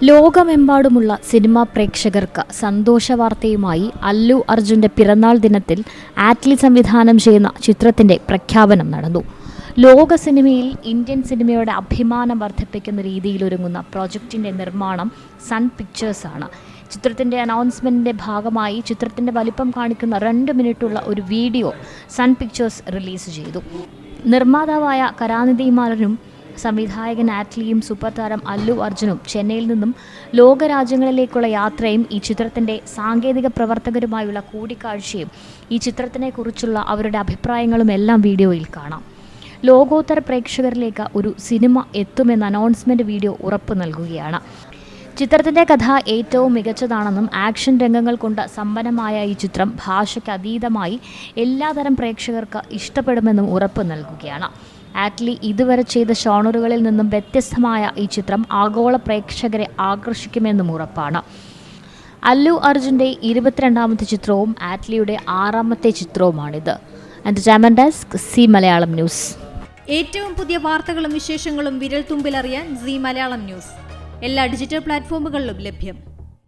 ലോകമെമ്പാടുമുള്ള സിനിമാ പ്രേക്ഷകർക്ക് സന്തോഷവാർത്തയുമായി അല്ലു അർജുന്റെ പിറന്നാൾ ദിനത്തിൽ ആറ്റ്ലി സംവിധാനം ചെയ്യുന്ന ചിത്രത്തിന്റെ പ്രഖ്യാപനം നടന്നു. ലോക സിനിമയിൽ ഇന്ത്യൻ സിനിമയുടെ അഭിമാനം വർദ്ധിപ്പിക്കുന്ന രീതിയിലൊരുങ്ങുന്ന പ്രോജക്റ്റിന്റെ നിർമ്മാണം സൺ പിക്ചേഴ്സ് ആണ്. ചിത്രത്തിന്റെ അനൗൺസ്മെന്റിന്റെ ഭാഗമായി ചിത്രത്തിന്റെ വലിപ്പം കാണിക്കുന്ന 2 മിനിറ്റുള്ള ഒരു വീഡിയോ സൺ പിക്ചേഴ്സ് റിലീസ് ചെയ്തു. നിർമ്മാതാവായ കലാനിധി മാലനും സംവിധായകൻ ആറ്റ്ലിയും സൂപ്പർ താരം അല്ലു അർജുനും ചെന്നൈയിൽ നിന്നും ലോകരാജ്യങ്ങളിലേക്കുള്ള യാത്രയും ഈ ചിത്രത്തിൻ്റെ സാങ്കേതിക പ്രവർത്തകരുമായുള്ള കൂടിക്കാഴ്ചയും ഈ ചിത്രത്തിനെക്കുറിച്ചുള്ള അവരുടെ അഭിപ്രായങ്ങളും എല്ലാം വീഡിയോയിൽ കാണാം. ലോകോത്തര പ്രേക്ഷകരിലേക്ക് ഒരു സിനിമ എത്തുമെന്ന അനൗൺസ്മെൻറ്റ് വീഡിയോ ഉറപ്പു നൽകുകയാണ്. ചിത്രത്തിൻ്റെ കഥ ഏറ്റവും മികച്ചതാണെന്നും ആക്ഷൻ രംഗങ്ങൾ കൊണ്ട് സമ്പന്നമായ ഈ ചിത്രം ഭാഷയ്ക്ക് അതീതമായി എല്ലാതരം പ്രേക്ഷകർക്ക് ഇഷ്ടപ്പെടുമെന്നും ഉറപ്പ് നൽകുകയാണ്. ആറ്റ്ലി ഇതുവരെ ചെയ്ത ഷോണറുകളിൽ നിന്നും വ്യത്യസ്തമായ ഈ ചിത്രം ആഗോള പ്രേക്ഷകരെ ആകർഷിക്കുമെന്നും ഉറപ്പാണ്. അല്ലു അർജുൻ്റെ 22ാമത്തെ ചിത്രവും ആറ്റ്ലിയുടെ 6ാമത്തെ ചിത്രവുമാണിത്. Entertainment desk, Zee Malayalam news. ഏറ്റവും പുതിയ വാർത്തകളും വിശേഷങ്ങളും വിരൽ തുമ്പിലറിയാൻ സി മലയാളം ന്യൂസ് എല്ലാ ഡിജിറ്റൽ പ്ലാറ്റ്ഫോമുകളിലും ലഭ്യം.